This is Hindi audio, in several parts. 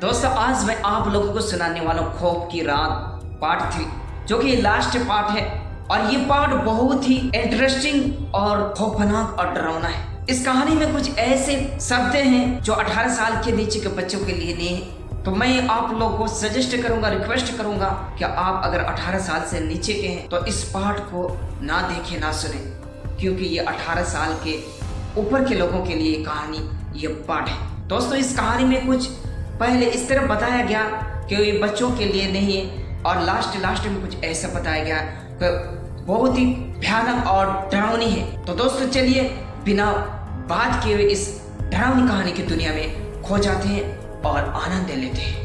दोस्तों आज मैं आप लोगों को सुनाने वाला हूँ खौफ की रात पार्ट 3, जो कि लास्ट पार्ट है। और ये पार्ट बहुत ही इंटरेस्टिंग और खौफनाक और डरावना है। इस कहानी में कुछ ऐसे शब्द हैं जो 18 साल के नीचे के बच्चों के लिए नहीं है। तो मैं आप लोगों को सजेस्ट करूंगा, रिक्वेस्ट करूंगा कि आप अगर 18 साल से नीचे के हैं तो इस पार्ट को ना देखें, ना सुने, क्योंकि ये 18 साल के ऊपर के लोगों के लिए कहानी ये पार्ट है। दोस्तों इस कहानी में कुछ पहले इस तरह बताया गया कि ये बच्चों के लिए नहीं है, और लास्ट में कुछ ऐसा बताया गया कि बहुत ही भयानक और डरावनी है। तो दोस्तों चलिए बिना बात किए हुए इस डरावनी कहानी की दुनिया में खो जाते हैं और आनंद लेते हैं।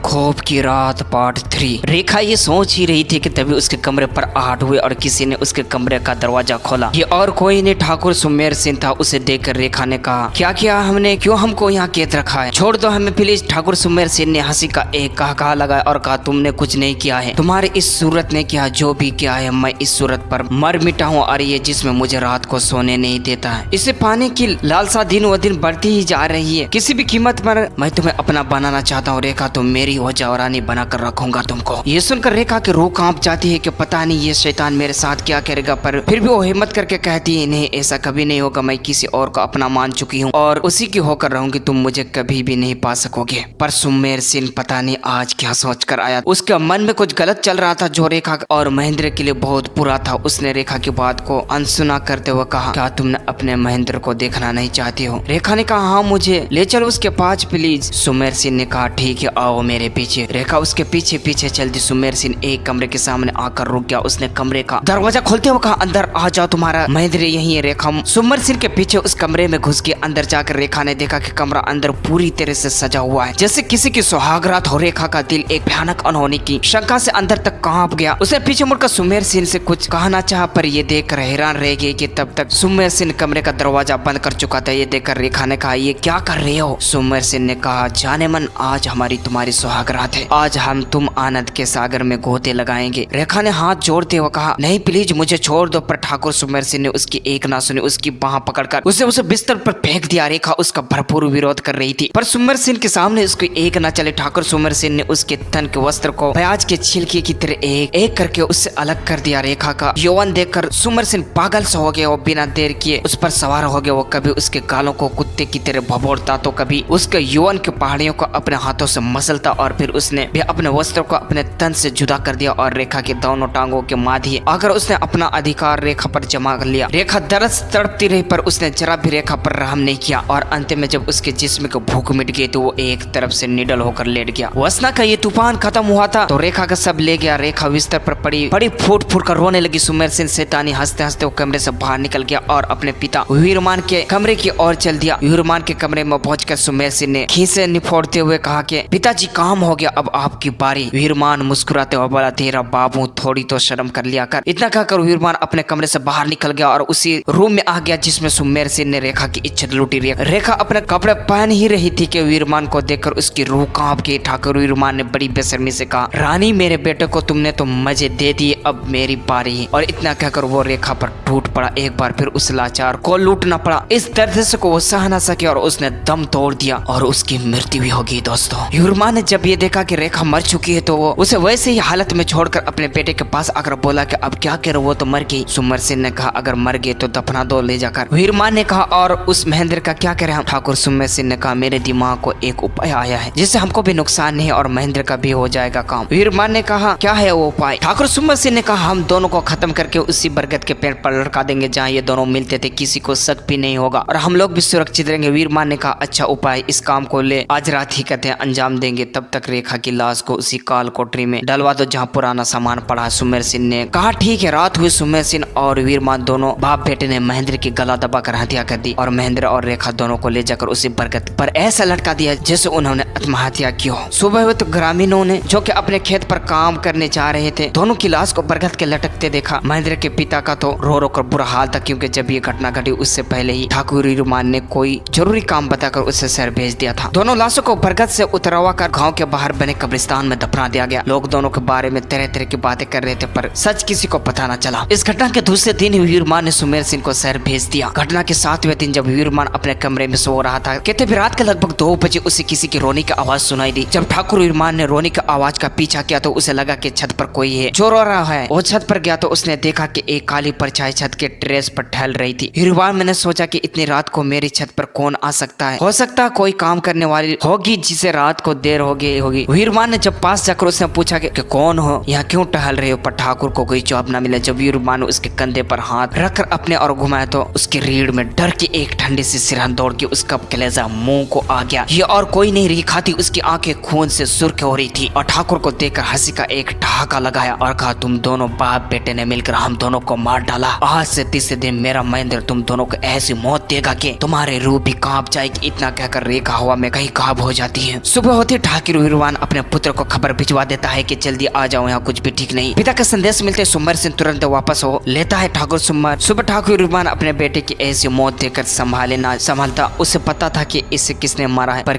खौफ की रात पार्ट 3। रेखा ये सोच ही रही थी कि तभी उसके कमरे पर आहट हुए और किसी ने उसके कमरे का दरवाजा खोला। ये और कोई नहीं, ठाकुर सुमेर सिंह था। उसे देखकर रेखा ने कहा, क्या किया हमने, क्यों हमको यहाँ कैद रखा है, छोड़ दो हमें प्लीज। ठाकुर सुमेर सिंह ने हंसी का एक कहा लगाया और कहा, तुमने कुछ नहीं किया है, तुम्हारे इस सूरत ने किया, जो भी किया है मैं इस सूरत पर मर मिटा हूँ, और ये जिसमें मुझे रात को सोने नहीं देता है। इसे पाने की लालसा दिन व दिन बढ़ती ही जा रही है। किसी भी कीमत पर मैं तुम्हें अपना बनाना चाहता हूँ रेखा, तुम मेरी हो जाओ, रानी बनाकर रखूंगा तुमको। ये सुनकर रेखा की रूह कांप जाती है कि पता नहीं ये शैतान मेरे साथ क्या करेगा, पर फिर भी वो हिम्मत करके कहती है, नहीं ऐसा कभी नहीं होगा, मैं किसी और को अपना मान चुकी हूँ और उसी की होकर रहूंगी, तुम मुझे कभी भी नहीं पा सकोगे। पर सुमेर सिंह पता नहीं आज क्या सोच कर आया, उसके मन में कुछ गलत चल रहा था जो रेखा और महेंद्र के लिए बहुत बुरा था। उसने रेखा की बात को अनसुना करते हुए कहा, क्या तुमने अपने महेंद्र को देखना नहीं चाहती हो? रेखा ने कहा, हाँ मुझे ले चलो उसके पास प्लीज। सुमेर सिंह ने कहा, ठीक है आओ मेरे पीछे। रेखा उसके पीछे पीछे चलती। सुमेर सिंह एक कमरे के सामने आकर रुक गया। उसने कमरे का दरवाजा खोलते हुए कहा, अंदर आ जाओ, तुम्हारा महेंद्र यही है। रेखा सुमेर सिंह के पीछे उस कमरे में घुस गई। अंदर जाकर रेखा ने देखा कि कमरा अंदर पूरी तरह से सजा हुआ है, जैसे किसी की सुहागरात हो। रेखा का दिल एक भयानक अनहोनी की शंका से अंदर तक कांप गया। उसने पीछे मुड़कर सुमेर सिंह से कुछ कहना चाहा, पर ये देखकर हैरान रह गई कि तब तक सुमेर सिंह कमरे का दरवाजा बंद कर चुका था। ये देखकर रेखा ने कहा, ये क्या कर रहे हो? सुमेर सिंह ने कहा, जाने मन आज हमारी तुम्हारी सुहागरात है, आज हम तुम आनंद के सागर में गोते लगाएंगे। रेखा ने हाथ जोड़ते हुए कहा, नहीं प्लीज मुझे छोड़ दो। पर ठाकुर सुमेर सिंह ने उसकी एक ना सुनी, उसकी बाह पकड़कर उसे बिस्तर पर फेंक दिया। रेखा उसका भरपूर विरोध कर रही थी, पर सुमेर सिंह के सामने उसकी एक ना चले। ठाकुर सुमेर सिंह ने उसके तन के वस्त्र को प्याज के छिलके की तरह एक एक करके उससे अलग कर दिया। रेखा का यौवन देखकर सुमेर सिंह पागल सा हो गया। वो बिना देर किए उस पर सवार हो गया। वो कभी उसके गालों को कुत्ते की तरह भभोड़ता, तो कभी उसके यौवन के पहाड़ियों को अपने हाथों से मसलता, और फिर उसने भी अपने वस्त्र को अपने तन से जुदा कर दिया और रेखा के दोनों टांगों के माध्यम अगर उसने अपना अधिकार रेखा पर जमा कर लिया। रेखा दर्द तड़पती रही, पर उसने जरा भी रेखा पर रहम नहीं किया, और अंत में जब उसके जिस्म की भूख मिट गई तो वो एक तरफ से निडल होकर लेट गया। वसना का ये तूफान खत्म हुआ था तो रेखा का सब ले गया। रेखा बिस्तर पर पड़ी फूट फूट कर रोने लगी। सुमेर सिंह शैतानी हंसते हंसते वो कमरे से बाहर निकल गया और अपने पिता वीरमान के कमरे की ओर चल दिया। वीरमान के कमरे में पहुंचकर सुमेर सिंह ने खीसे निफोड़ते हुए कहा कि पिताजी काम हो गया, अब आपकी बारी। वीरमान मुस्कुराते हुए बोला, तेरा बाबू थोड़ी तो शर्म कर लिया कर। इतना कहकर वीरमान अपने कमरे से बाहर निकल गया और उसी रूम में आ गया जिसमें सुमेर सिंह ने रेखा की इज्जत लूटी। रेखा अपने कपड़े पहन ही रही थी कि वीरमान को देखकर उसकी रूह कांप गई। ठाकुर वीरमान ने बड़ी बेशर्मी से कहा, रानी मेरे बेटे को तुमने तो मजे दे दिए, अब मेरी बारी है। और इतना कहकर वो रेखा पर टूट पड़ा। एक बार फिर उस लाचार को लूटना पड़ा। इस दर्द से को वो सह न सके और उसने दम तोड़ दिया और उसकी मृत्यु भी हो गई। दोस्तों वीरमान ने जब ये देखा कि रेखा मर चुकी है तो वो उसे वैसे ही हालत में छोड़कर अपने बेटे के पास आकर बोला कि अब क्या करो, वो तो मर गई। सुमेर सिंह ने कहा, अगर मर गए तो दफना दो ले जाकर। वीरमान ने कहा, और उस महेंद्र का क्या करें हम? ठाकुर सुमेर सिंह ने कहा, मेरे दिमाग को एक उपाय आया है जिससे हमको भी नुकसान नहीं और महेंद्र का भी हो जाएगा काम। वीरमान ने कहा, क्या है वो उपाय? ठाकुर सुमेर सिंह ने कहा, हम दोनों को खत्म करके उसी बरगद के पेड़ पर लटका देंगे जहाँ ये दोनों मिलते थे, किसी को शक भी नहीं होगा और हम लोग भी सुरक्षित रहेंगे। वीरमान ने कहा, अच्छा उपाय, इस काम को ले आज रात ही कहते हैं अंजाम देंगे, तब तक रेखा की लाश को उसी काल कोठरी में डलवा दो जहाँ पुराना सामान पड़ा। सुमेर सिंह ने कहा, ठीक है। रात हुई। सुमेर सिंह और वीरमान दोनों बाप बेटे ने महेंद्र की गला दबाकर हत्या कर दी और महेंद्र और रेखा दोनों को ले जाकर उसी बरगद पर ऐसा लटका दिया जैसे उन्होंने आत्महत्या की हो। सुबह हुए तो ग्रामीणों ने जो कि अपने खेत पर काम करने जा रहे थे दोनों की लाश को बरगद के लटकते देखा। महेंद्र के पिता का तो रो रो कर बुरा हाल था, क्योंकि जब ये घटना घटी उससे पहले ही ठाकुर वीरमान ने कोई जरूरी काम बताकर उसे शहर भेज दिया था। दोनों लाशों को बरगद से उतरवा कर गाँव गांव के बाहर बने कब्रिस्तान में दफना दिया गया। लोग दोनों के बारे में तरह तरह की बातें कर रहे थे, पर सच किसी को पता न चला। इस घटना के दूसरे दिन वीरमान ने सुमेर सिंह को शहर भेज दिया। घटना के 7वें दिन जब वीरमान अपने कमरे में सो रहा था, कहते भी रात के लगभग 2 बजे उसे किसी की रोने की आवाज सुनाई दी। जब ठाकुर वीरमान ने रोने की आवाज का पीछा किया तो उसे लगा कि छत पर कोई है जो रो रहा है। वो छत पर गया तो उसने देखा कि एक काली परछाई छत के टेरेस पर टहल रही थी। वीरमान ने सोचा कि इतनी रात को मेरी छत पर कौन आ सकता है, हो सकता है कोई काम करने वाली होगी जिसे रात को देर हो गई होगी। वीरमान ने जब पास जाकर उसने पूछा कि कौन हो, यहाँ क्यों टहल रहे हो, पर ठाकुर को कोई जवाब न मिला। जब वीरमान ने उसके कंधे पर हाथ रखकर अपने और घुमाया तो उसकी रीढ़ में डर की एक ठंडी सी सिरहन दौड़ के उसका कलेजा मुंह को आ गया। ये और कोई नहीं रही खाती, उसकी आंखें खून से सुर्ख हो रही थी और ठाकुर को देखकर हंसी का एक ठहाका लगाया और कहा, तुम दोनों बाप बेटे ने मिलकर हम दोनों को मार डाला। आज से तीसरे दिन मेरा महेंद्र तुम दोनों को ऐसी मौत देगा कि तुम्हारे रूह भी कांप जाएगी। इतना कहकर रेखा हवा में कहीं काब हो जाती है। सुबह होती ठाकुर वीरमान अपने पुत्र को खबर भिजवा देता है कि जल्दी आ जाओ, यहाँ कुछ भी ठीक नहीं। पिता का संदेश मिलते सुमेर सिंह तुरंत वापस हो लेता है ठाकुर सुमेर। सुबह ठाकुर वीरमान अपने बेटे की ऐसी मौत देखकर संभाले ना संभालता। उसे पता था कि इसे किसने मारा है, पर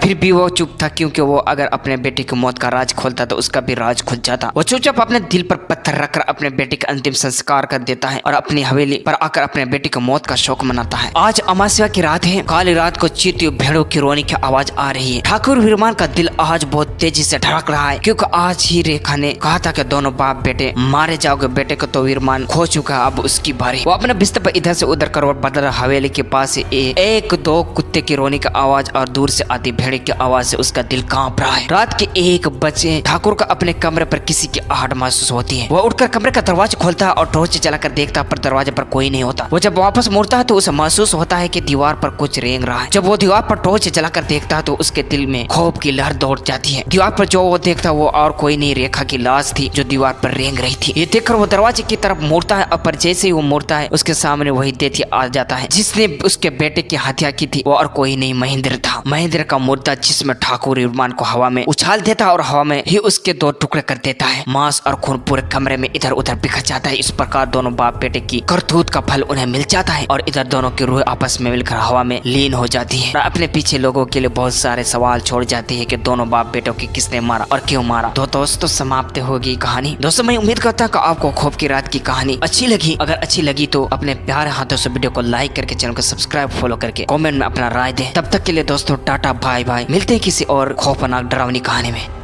फिर भी वो चुप था, क्योंकि वो अगर अपने बेटे की मौत का राज खोलता तो उसका भी राज खुल जाता। वो चुपचाप अपने दिल पर पत्थर रखकर अपने बेटे का अंतिम संस्कार कर देता है और अपनी हवेली पर आकर अपने बेटे की मौत का शोक मनाता है। आज अमावस्या की रात है। काली रात को चींटियों भेड़ों की रोने की आवाज आ रही है। ठाकुर वीरमान का दिल आज बहुत तेजी से धड़क रहा है, क्योंकि आज ही रेखा ने कहा था कि दोनों बाप बेटे मारे जाओगे। बेटे को तो वीरमान खो चुका, अब उसकी बारी। वो अपने बिस्तर पर इधर से उधर करवट बदल रहा। हवेली के पास से एक दो कुत्ते की रोने की आवाज और दूर से आती भेड़े की आवाज से उसका दिल कांप रहा है। रात के 1 बजे ठाकुर को अपने कमरे पर किसी की आहट महसूस होती है। वो उठकर कमरे का दरवाजा खोलता है और टॉर्च जलाकर देखता है, पर दरवाजे पर कोई नहीं होता। वो जब वापस मुड़ता है तो उसे महसूस होता है कि दीवार पर कुछ रेंग रहा है। जब वो दीवार पर टॉर्च जलाकर देखता है तो उसके दिल में खौफ की लहर दौड़ जाती है। दीवार पर जो वो देखता वो और कोई नहीं, रेखा की लाश थी जो दीवार पर रेंग रही थी। ये देखकर वो दरवाजे की तरफ मुड़ता है, पर जैसे ही वो मुड़ता है उसके सामने वही दैत्य आ जाता है जिसने उसके बेटे की हत्या की थी। वो और कोई नहीं, महेंद्र था। महेंद्र का मुर्दा जिसमें ठाकुर वीरमान को हवा में उछाल देता और हवा में ही उसके 2 टुकड़े कर देता है। मांस और खून पूरे कमरे में इधर उधर बिखर जाता है। इस प्रकार दोनों बाप बेटे की करतूत का फल उन्हें मिल जाता है और इधर दोनों की रूह आपस में मिलकर हवा में लीन हो जाती है। अपने पीछे लोगों के लिए बहुत सारे सवाल छोड़ जाती है कि दोनों बाप बेटों की किसने मारा और क्यों मारा। तो दोस्तों समाप्त होगी कहानी। दोस्तों मैं उम्मीद करता हूँ कि आपको खौफ की रात की कहानी अच्छी लगी। अगर अच्छी लगी तो अपने प्यारे हाथों से वीडियो को लाइक करके चैनल को सब्सक्राइब फॉलो करके कमेंट में अपना राय दें। तब तक के लिए दोस्तों टाटा बाय बाय। मिलते हैं किसी और खौफनाक डरावनी कहानी में।